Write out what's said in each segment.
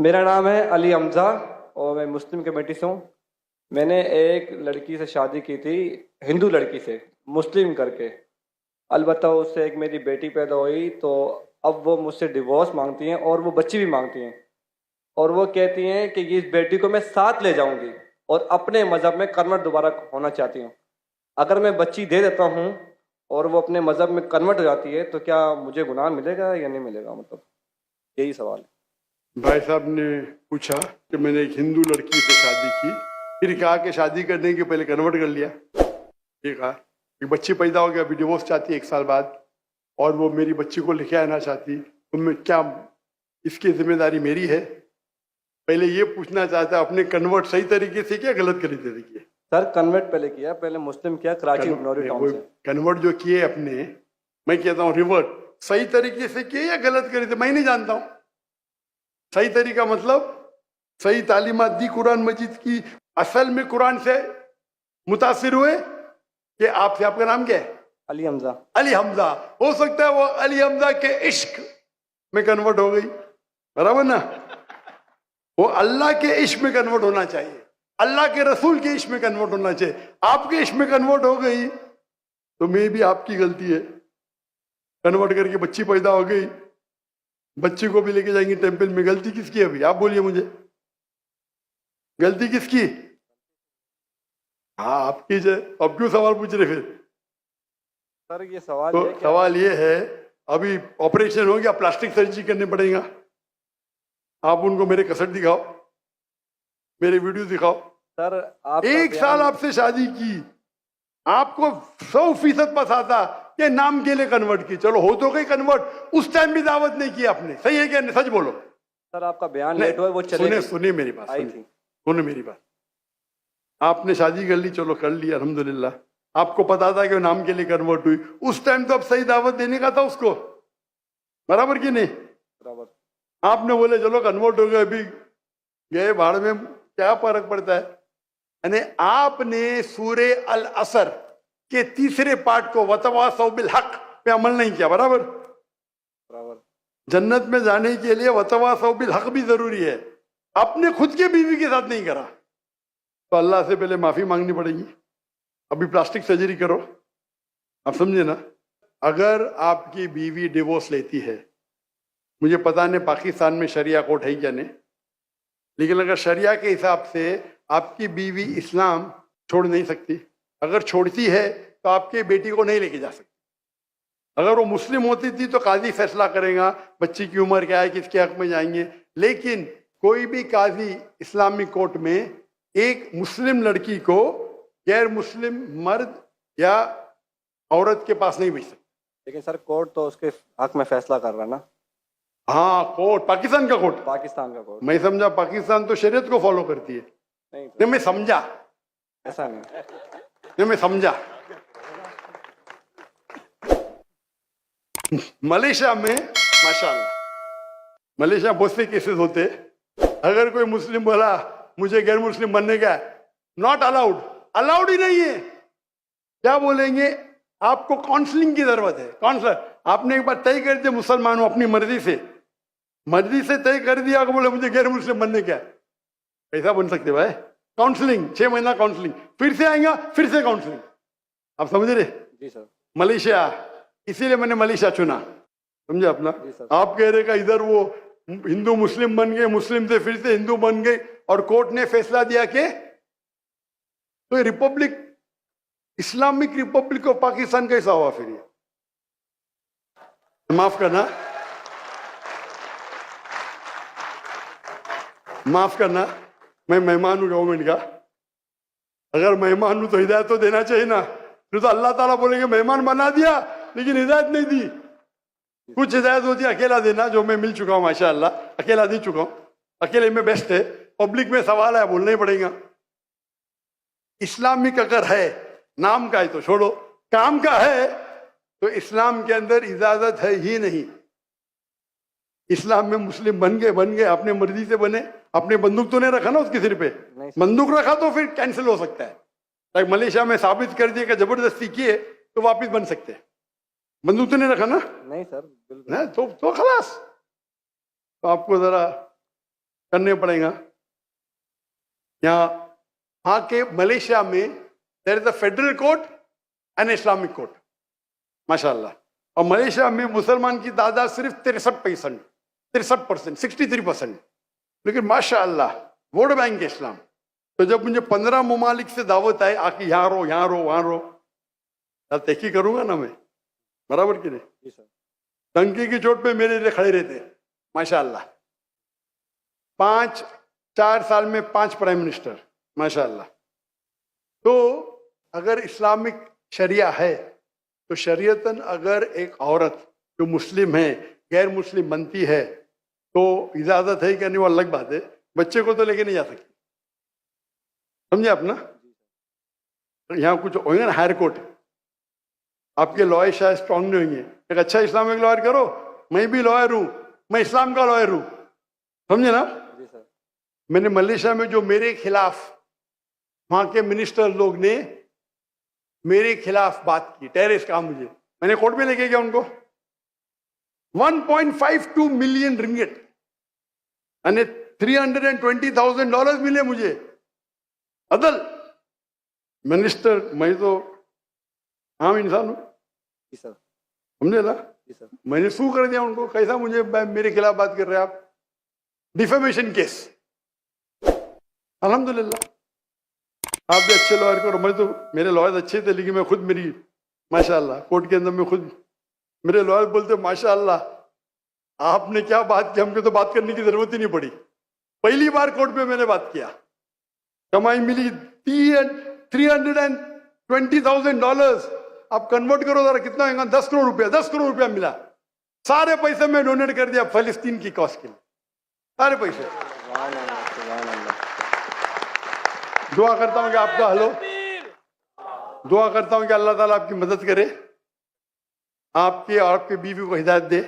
मेरा नाम है अली हमजा और मैं मुस्लिम कमेटी से हूँ। मैंने एक लड़की से शादी की थी, हिंदू लड़की से, मुस्लिम करके। अलबत्ता उससे एक मेरी बेटी पैदा हुई, तो अब वो मुझसे डिवोर्स मांगती हैं और वो बच्ची भी मांगती हैं। और वो कहती हैं कि इस बेटी को मैं साथ ले जाऊंगी और अपने मज़हब में कन्वर्ट दोबारा होना चाहती हूँ। अगर मैं बच्ची दे देता हूँ और वो अपने मज़हब में कन्वर्ट हो जाती है तो क्या मुझे गुनाह मिलेगा या नहीं मिलेगा? मतलब यही सवाल है। भाई साहब ने पूछा कि मैंने एक हिंदू लड़की से शादी की, फिर कहा कि शादी करने के पहले कन्वर्ट कर लिया। ये कहा कि बच्ची पैदा हो गया, अभी डिवोर्स चाहती है 1 साल बाद, और वो मेरी बच्ची को लेके आना चाहती, तो मैं क्या, इसकी जिम्मेदारी मेरी है? पहले ये पूछना चाहता है अपने कन्वर्ट सही तरीके से किया, गलत तरीके से किए? सर कन्वर्ट पहले किया, पहले मुस्लिम किया कराची इग्नोरी टाउन से। कन्वर्ट जो किए अपने, मैं कहता हूँ रिवर्ट, सही तरीके से किए या गलत करे थे मैं नहीं जानता हूँ। सही तरीका मतलब सही तालीमात दी कुरान मजीद की, असल में कुरान से मुतासिर हुए कि आपसे, आपका नाम क्या है? अली हमजा। अली हमजा। हो सकता है वो अली हमजा के इश्क में कन्वर्ट हो गई, बराबर ना? वो अल्लाह के इश्क में कन्वर्ट होना चाहिए, अल्लाह के रसूल के इश्क में कन्वर्ट होना चाहिए। आपके इश्क में कन्वर्ट हो गई तो मे भी आपकी गलती है। कन्वर्ट करके बच्ची पैदा हो गई, बच्ची को भी लेके जाएंगे टेंपल में, गलती किसकी है? अभी आप बोलिए मुझे, गलती किसकी? हाँ आपकी है। अब क्यों सवाल पूछ रहे फिर? सर ये सवाल तो है क्या? सवाल ये है, अभी ऑपरेशन हो गया, प्लास्टिक सर्जरी करने पड़ेगा। आप उनको मेरे कसट दिखाओ, मेरे वीडियो दिखाओ। सर आप 1 साल आपसे शादी की, आपको 100% पता कि नाम के लिए कन्वर्ट की, चलो हो तो गई कन्वर्ट, उस टाइम भी दावत नहीं की आपने, सही है क्या? सच बोलो। सर आपका बयान लेट हुआ, वो सुने मेरी बात, आई थी। सुने मेरी बात। आपने शादी कर ली, चलो कर ली अल्हम्दुलिल्लाह, आपको पता था कि नाम के लिए कन्वर्ट हुई, उस टाइम तो अब सही दावत देने का था उसको, बराबर कि नहीं? बराबर। आपने बोले चलो कन्वर्ट हो गए, अभी गए भाड़ में, क्या फर्क पड़ता है? यानी आपने सूरे अल असर के 3रे पार्ट को वतवासौ बिल हक पे अमल नहीं किया, बराबर? बराबर। जन्नत में जाने के लिए वतवासौ बिल हक भी जरूरी है, अपने खुद के बीवी के साथ नहीं करा तो अल्लाह से पहले माफी मांगनी पड़ेगी। अभी प्लास्टिक सर्जरी करो, आप समझे ना? अगर आपकी बीवी डिवोर्स लेती है, मुझे पता नहीं पाकिस्तान में शरिया कोर्ट है क्या नहीं, लेकिन अगर शरिया के हिसाब से आपकी बीवी इस्लाम छोड़ नहीं सकती, अगर छोड़ती है तो आपके बेटी को नहीं लेके जा सकती। अगर वो मुस्लिम होती थी तो काजी फैसला करेगा बच्ची की उम्र क्या है, किसके हक में जाएंगे, लेकिन कोई भी काजी इस्लामिक कोर्ट में एक मुस्लिम लड़की को गैर मुस्लिम मर्द या औरत के पास नहीं भेज सकता। लेकिन सर कोर्ट तो उसके हक में फैसला कर रहा है ना? हाँ कोर्ट, पाकिस्तान का कोर्ट। पाकिस्तान का कोर्ट। मैं समझा पाकिस्तान तो शरीयत को फॉलो करती है। नहीं मैं समझा, ऐसा नहीं। नहीं मैं समझा। मलेशिया में माशाल्लाह, मलेशिया बहुत से केसेस होते, अगर कोई मुस्लिम बोला मुझे गैर मुस्लिम बनने का, नॉट अलाउड, अलाउड ही नहीं है। क्या बोलेंगे? आपको काउंसलिंग की जरूरत है। काउंसलर, आपने एक बार तय कर दिया मुसलमान हूं, अपनी मर्जी से तय कर दिया कि बोले मुझे गैर मुस्लिम बनने का, कैसा बन सकते भाई? काउंसलिंग, 6 महीना काउंसलिंग, फिर से आएगा, फिर से काउंसलिंग। आप समझ रहे? जी सर। मलेशिया, इसीलिए मैंने मलेशिया चुना, समझे अपना? आप कह रहे का इधर वो हिंदू मुस्लिम बन गए, मुस्लिम से फिर से हिंदू बन गए, और कोर्ट ने फैसला दिया कि तो Republic, Islamic Republic of Pakistan कैसा हुआ फिर? ये माफ करना, माफ करना, मैं मेहमान हूं गवर्नमेंट का, अगर मेहमान हूं तो हिदायत तो देना चाहिए ना। फिर तो अल्लाह ताला बोलेंगे मेहमान बना दिया लेकिन हिदायत नहीं दी। कुछ हिदायत होती है अकेला देना, जो मैं मिल चुका हूं माशाअल्लाह, अकेला दे चुका हूं, अकेले में बेस्ट है। पब्लिक में सवाल है, बोलना ही पड़ेगा। इस्लामिक अगर है, नाम का है तो छोड़ो, काम का है तो इस्लाम के अंदर इजाजत है ही नहीं। इस्लाम में मुस्लिम बन गए, अपने मर्जी से बने, अपने बंदूक तो नहीं रखा ना उसके सिर पे, बंदूक रखा तो फिर कैंसिल हो सकता है। लाइक मलेशिया में साबित कर दिया कि जबरदस्ती किए तो वापिस बन सकते हैं। बंदूक तो नहीं रखा ना? नहीं सर बिल्कुल ना, तो खलास। तो आपको जरा करने पड़ेगा। यहाँ वहाँ के मलेशिया में there is a federal court and Islamic court, माशाल्लाह। और मलेशिया में मुसलमान की तादाद सिर्फ 63%, 63%, लेकिन माशाल्लाह वोट बैंक है इस्लाम। तो जब मुझे 15 ममालिक से दावत आए आके यहाँ रहो, यहाँ रहो, वहाँ रहो, तहकी करूंगा ना मैं, बराबर कि नहीं? जी सर। टंकी की चोट पे मेरे लिए खड़े रहते, माशाल्लाह। 4 साल में 5 प्राइम मिनिस्टर, माशाल्लाह। तो अगर इस्लामिक शरिया है तो शरीयतन अगर एक औरत जो मुस्लिम है गैर मुस्लिम बनती है तो इजाजत है कि नहीं, वो अलग बात है। बच्चे को तो लेके नहीं जा सकती, समझे आप ना? यहाँ कुछ होंगे ना हायर कोर्ट, आपके लॉयर शायद स्ट्रांग नहीं होंगे। एक अच्छा इस्लामिक लॉयर करो, मैं भी लॉयर हूँ, मैं इस्लाम का लॉयर हूँ, समझे ना? जी सर। मैंने मलेशिया में जो मेरे खिलाफ वहां के मिनिस्टर लोग ने मेरे खिलाफ बात की, टेररिस्ट कहा मुझे, मैंने कोर्ट में लेके गया उनको। 1.52 मिलियन रिंगिट यानी $320,000 मिले मुझे। अदल मिनिस्टर, मैं तो आम इंसान हूं, जी सर। समझे ना? जी सर। मैंने सू कर दिया उनको, कैसा मुझे मेरे खिलाफ बात कर रहे हैं आप, डिफेमेशन केस। अल्हम्दुलिल्लाह आप भी अच्छे लॉयर करो। मैं तो, मेरे लॉयर अच्छे थे लेकिन मैं खुद, मेरी माशाल्लाह कोर्ट के अंदर में खुद मेरे लॉयर बोलते माशाल्लाह आपने क्या बात की, हमको तो बात करने की जरूरत ही नहीं पड़ी। पहली बार कोर्ट में मैंने बात किया, कमाई मिली $320,000। आप कन्वर्ट करो जरा, कितना होगा? 10 करोड़ रुपया, 10 करोड़ रुपया मिला। सारे पैसे मैं डोनेट कर दिया फलस्तीन की कॉज के लिए, सारे पैसे। दुआ करता हूं कि आपका हलो, दुआ करता हूं कि अल्लाह ताला आपकी मदद करे, आपके और आपके बीवी को हिदायत दे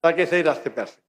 ताकि सही रास्ते पे आ सके।